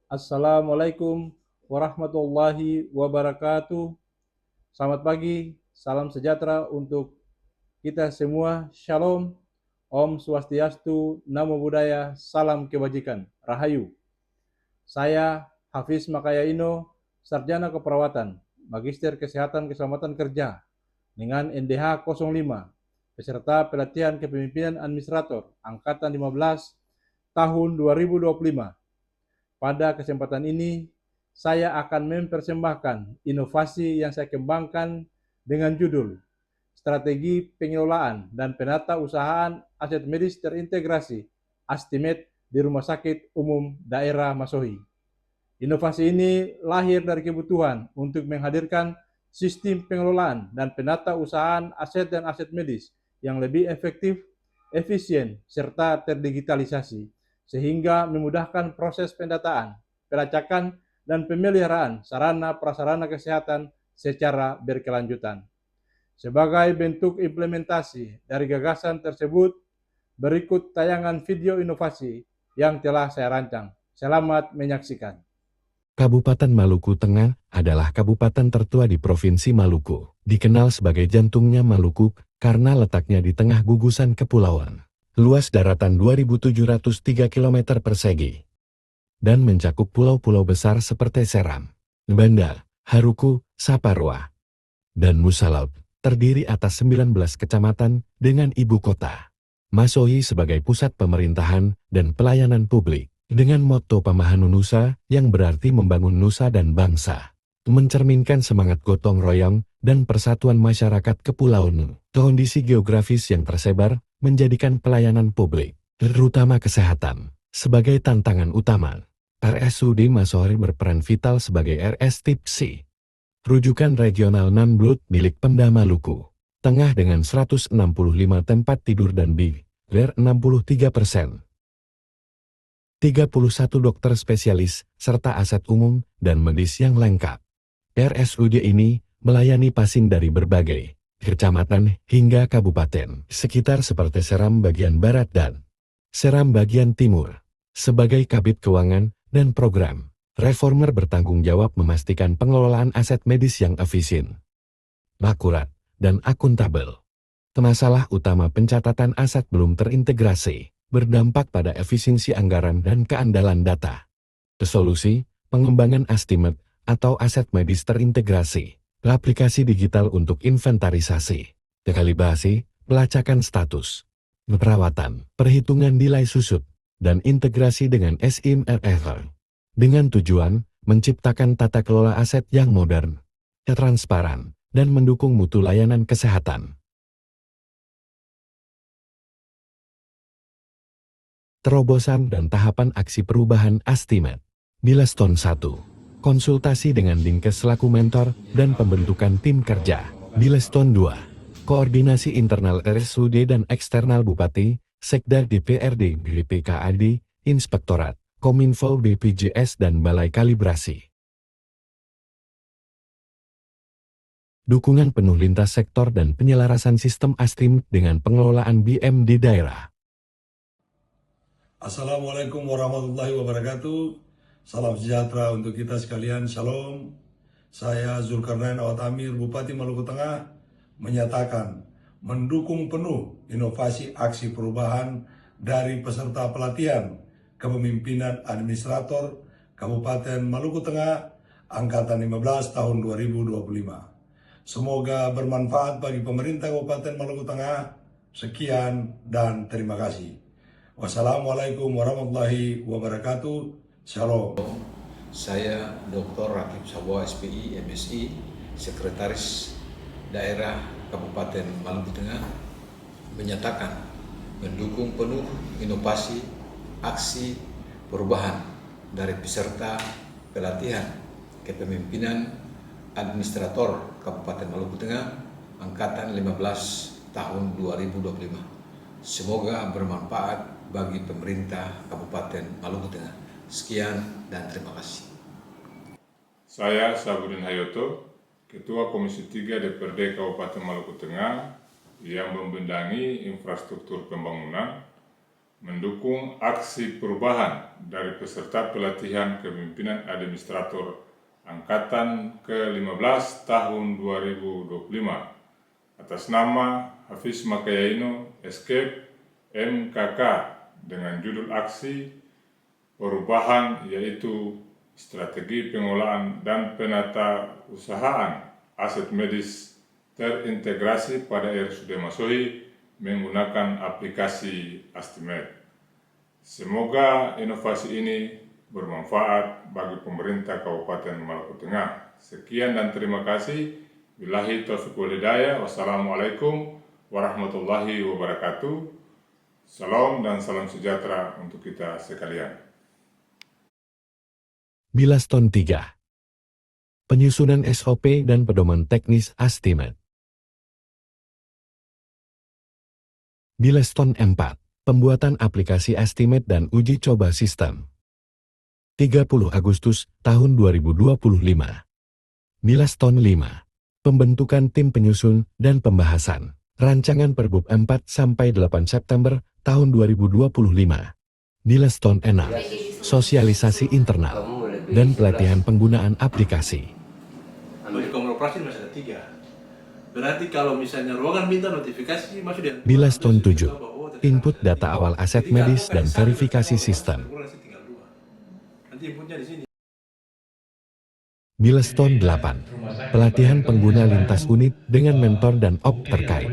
Assalamualaikum warahmatullahi wabarakatuh. Selamat pagi, salam sejahtera untuk kita semua. Shalom, Om Swastiastu, Namo Buddhaya, salam kebajikan, Rahayu. Saya Hafiz Makayaino, Sarjana Keperawatan, Magister Kesehatan Keselamatan Kerja dengan NDH 05, peserta pelatihan kepemimpinan administrator Angkatan 15 tahun 2025. Pada kesempatan ini, saya akan mempersembahkan inovasi yang saya kembangkan dengan judul Strategi Pengelolaan dan Penata Usahaan Aset Medis Terintegrasi (ASTIMED) di Rumah Sakit Umum Daerah Masohi. Inovasi ini lahir dari kebutuhan untuk menghadirkan sistem pengelolaan dan penata usahaan aset dan aset medis yang lebih efektif, efisien, serta terdigitalisasi, sehingga memudahkan proses pendataan, pelacakan, dan pemeliharaan sarana prasarana kesehatan secara berkelanjutan. Sebagai bentuk implementasi dari gagasan tersebut, berikut tayangan video inovasi yang telah saya rancang. Selamat menyaksikan. Kabupaten Maluku Tengah adalah kabupaten tertua di Provinsi Maluku, dikenal sebagai jantungnya Maluku karena letaknya di tengah gugusan kepulauan. Luas daratan 2.703 km persegi dan mencakup pulau-pulau besar seperti Seram, Banda, Haruku, Saparua, dan Nusa Laut, terdiri atas 19 kecamatan dengan ibu kota Masohi sebagai pusat pemerintahan dan pelayanan publik. Dengan moto Pamahanu Nusa yang berarti membangun nusa dan bangsa, mencerminkan semangat gotong royong dan persatuan masyarakat kepulauan. Kondisi geografis yang tersebar menjadikan pelayanan publik, terutama kesehatan, sebagai tantangan utama. RSUD Masohi berperan vital sebagai RS Tip C, rujukan regional non-blood milik Pemda Maluku Tengah dengan 165 tempat tidur dan bed 63%. 31 dokter spesialis, serta aset umum dan medis yang lengkap. RSUD ini melayani pasien dari berbagai kecamatan hingga kabupaten sekitar seperti Seram bagian barat dan Seram bagian timur. Sebagai kabid keuangan dan program, reformer bertanggung jawab memastikan pengelolaan aset medis yang efisien, akurat, dan akuntabel. Masalah utama pencatatan aset belum terintegrasi berdampak pada efisiensi anggaran dan keandalan data. Solusi, pengembangan ASTIMED atau aset medis terintegrasi, aplikasi digital untuk inventarisasi, dekalibrasi, pelacakan status, perawatan, perhitungan nilai susut, dan integrasi dengan SIMRR. Dengan tujuan, menciptakan tata kelola aset yang modern, transparan, dan mendukung mutu layanan kesehatan. Terobosan dan tahapan aksi perubahan ASTIMED. Milestone 1. Konsultasi dengan Dinkes selaku mentor dan pembentukan tim kerja. Milestone 2. Koordinasi internal RSUD dan eksternal Bupati, Sekda DPRD, BPKAD, Inspektorat, Kominfo BPJS dan Balai Kalibrasi. Dukungan penuh lintas sektor dan penyelarasan sistem ASTIMED dengan pengelolaan BM di daerah. Assalamualaikum warahmatullahi wabarakatuh. Salam sejahtera untuk kita sekalian. Shalom. Saya Zulkarnain Awad Amir, Bupati Maluku Tengah, menyatakan mendukung penuh inovasi aksi perubahan dari peserta pelatihan kepemimpinan administrator Kabupaten Maluku Tengah Angkatan 15 tahun 2025. Semoga bermanfaat bagi pemerintah Kabupaten Maluku Tengah. Sekian dan terima kasih. Wassalamualaikum warahmatullahi wabarakatuh. Shalom. Saya Dr. Rakib Saboa SPI, MSI, Sekretaris Daerah Kabupaten Maluku Tengah, menyatakan mendukung penuh inovasi aksi perubahan dari peserta pelatihan kepemimpinan administrator Kabupaten Maluku Tengah Angkatan 15 tahun 2025. Semoga bermanfaat bagi pemerintah Kabupaten Maluku Tengah. Sekian dan terima kasih. Saya Sabudin Hayoto, Ketua Komisi 3 DPRD Kabupaten Maluku Tengah yang membendangi infrastruktur pembangunan, mendukung aksi perubahan dari peserta pelatihan kepemimpinan administrator Angkatan ke-15 tahun 2025 atas nama Hafiz Makayaino Escape MKK dengan judul aksi perubahan yaitu strategi pengelolaan dan penata usahaan aset medis terintegrasi pada RSUD Masohi menggunakan aplikasi Astimed. Semoga inovasi ini bermanfaat bagi pemerintah Kabupaten Maluku Tengah. Sekian dan terima kasih. Billahi taufiq wal hidayah. Wassalamualaikum warahmatullahi wabarakatuh. Salam dan salam sejahtera untuk kita sekalian. Milestone 3. Penyusunan SOP dan pedoman teknis Astimed. Milestone 4. Pembuatan aplikasi Astimed dan uji coba sistem. 30 Agustus tahun 2025. Milestone 5. Pembentukan tim penyusun dan pembahasan rancangan Perbup 4 sampai 8 September tahun 2025. Milestone 6. Sosialisasi internal dan pelatihan penggunaan aplikasi. Di Komando Operasi masih ada 3. Berarti kalau misalnya ruangan minta notifikasi masih dia. Milestone 7. Input data awal aset medis dan verifikasi sistem. Nanti inputnya di sini. Milestone 8. Pelatihan pengguna lintas unit dengan mentor dan op terkait.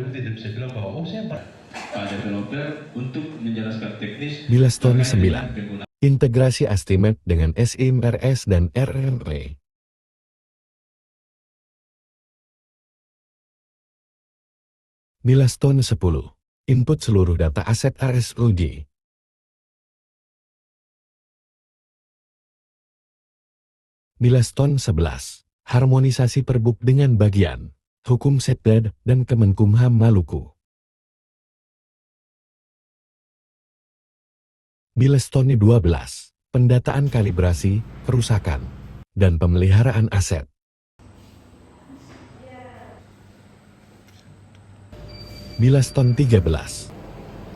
Milestone 9. Integrasi Astimed dengan SIM RS dan RRP. Milestone 10. Input seluruh data aset RSUD. Milestone 11. Harmonisasi Perbup dengan bagian Hukum Setdad dan Kemenkumham Maluku. Milestone 12. Pendataan kalibrasi, kerusakan, dan pemeliharaan aset. Milestone 13.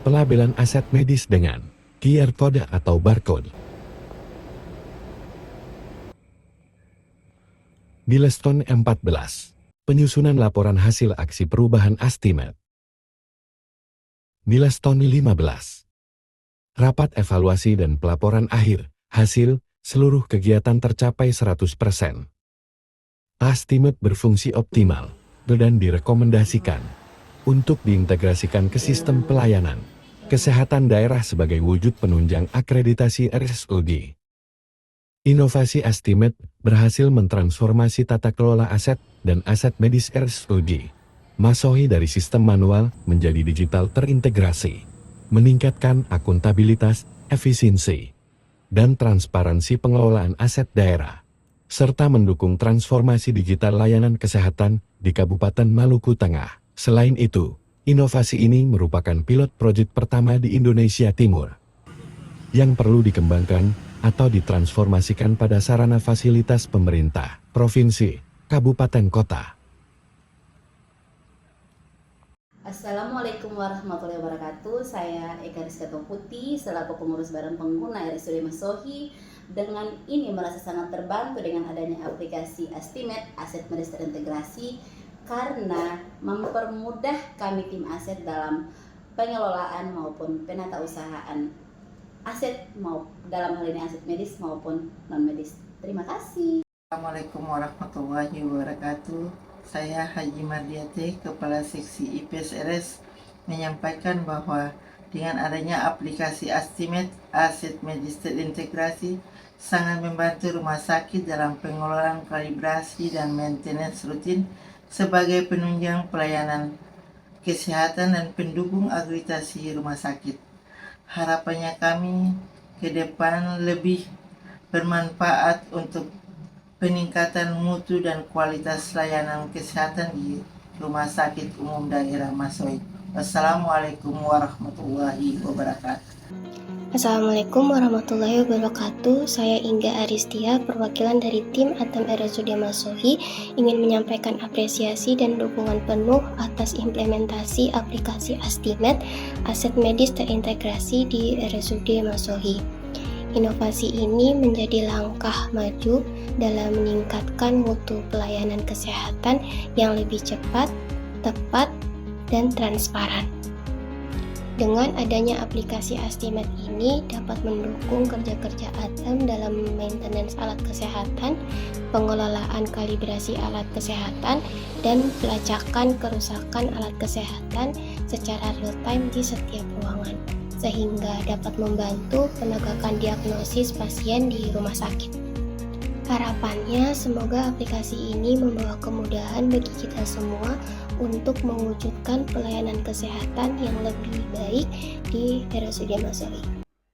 Pelabelan aset medis dengan QR code atau barcode. Milestone 14. Penyusunan laporan hasil aksi perubahan Astimed. Milestone 15. Rapat evaluasi dan pelaporan akhir, hasil, seluruh kegiatan tercapai 100%. Astimed berfungsi optimal, dan direkomendasikan untuk diintegrasikan ke sistem pelayanan kesehatan daerah sebagai wujud penunjang akreditasi RSUD. Inovasi Astimed berhasil mentransformasi tata kelola aset dan aset medis RSUD Masohi dari sistem manual menjadi digital terintegrasi, meningkatkan akuntabilitas, efisiensi, dan transparansi pengelolaan aset daerah, serta mendukung transformasi digital layanan kesehatan di Kabupaten Maluku Tengah. Selain itu, inovasi ini merupakan pilot proyek pertama di Indonesia Timur yang perlu dikembangkan atau ditransformasikan pada sarana fasilitas pemerintah, provinsi, kabupaten kota. Assalamualaikum warahmatullahi wabarakatuh. Saya Eka Rizka Putih selaku pengurus Badan Pengguna RSUD Masohi. Dengan ini merasa sangat terbantu dengan adanya aplikasi Astimed, aset medis terintegrasi, karena mempermudah kami tim aset dalam pengelolaan maupun penata usahaan aset, dalam hal ini aset medis maupun non-medis. Terima kasih. Assalamualaikum warahmatullahi wabarakatuh. Saya Haji Mardiate, Kepala Seksi IPSRS, menyampaikan bahwa dengan adanya aplikasi Astimed, aset medis terintegrasi, sangat membantu rumah sakit dalam pengelolaan kalibrasi dan maintenance rutin sebagai penunjang pelayanan kesehatan dan pendukung akreditasi rumah sakit. Harapannya kami ke depan lebih bermanfaat untuk peningkatan mutu dan kualitas layanan kesehatan di Rumah Sakit Umum Daerah Masohi. Wassalamualaikum warahmatullahi wabarakatuh. Assalamualaikum warahmatullahi wabarakatuh. Saya Ingga Aristia, perwakilan dari tim ATM RSUD Masohi, ingin menyampaikan apresiasi dan dukungan penuh atas implementasi aplikasi Astimed, aset medis terintegrasi di RSUD Masohi. Inovasi ini menjadi langkah maju dalam meningkatkan mutu pelayanan kesehatan yang lebih cepat, tepat, dan transparan. Dengan adanya aplikasi Astimed ini dapat mendukung kerja-kerja ATM dalam maintenance alat kesehatan, pengelolaan kalibrasi alat kesehatan, dan pelacakan kerusakan alat kesehatan secara real-time di setiap ruangan, sehingga dapat membantu penegakan diagnosis pasien di rumah sakit. Harapannya, semoga aplikasi ini membawa kemudahan bagi kita semua untuk mewujudkan pelayanan kesehatan yang lebih baik di RSUD Masohi.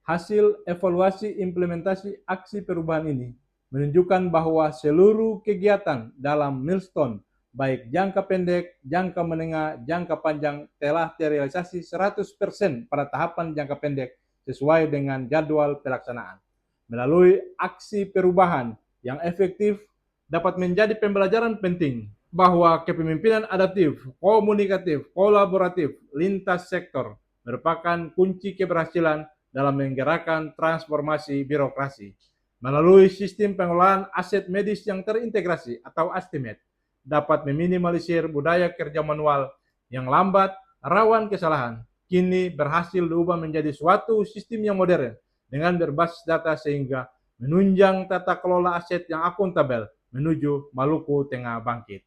Hasil evaluasi implementasi aksi perubahan ini menunjukkan bahwa seluruh kegiatan dalam milestone, baik jangka pendek, jangka menengah, jangka panjang, telah terrealisasi 100% pada tahapan jangka pendek sesuai dengan jadwal pelaksanaan. Melalui aksi perubahan yang efektif dapat menjadi pembelajaran penting bahwa kepemimpinan adaptif, komunikatif, kolaboratif, lintas sektor merupakan kunci keberhasilan dalam menggerakkan transformasi birokrasi. Melalui sistem pengelolaan aset medis yang terintegrasi atau Astimed, dapat meminimalisir budaya kerja manual yang lambat, rawan kesalahan, kini berhasil diubah menjadi suatu sistem yang modern dengan berbasis data sehingga menunjang tata kelola aset yang akuntabel menuju Maluku Tengah bangkit.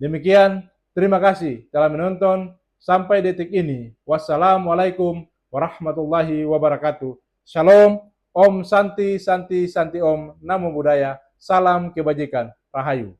Demikian, terima kasih telah menonton sampai detik ini. Wassalamualaikum warahmatullahi wabarakatuh. Shalom, Om Santi Santi Santi Om, Namo Buddhaya, salam kebajikan, Rahayu.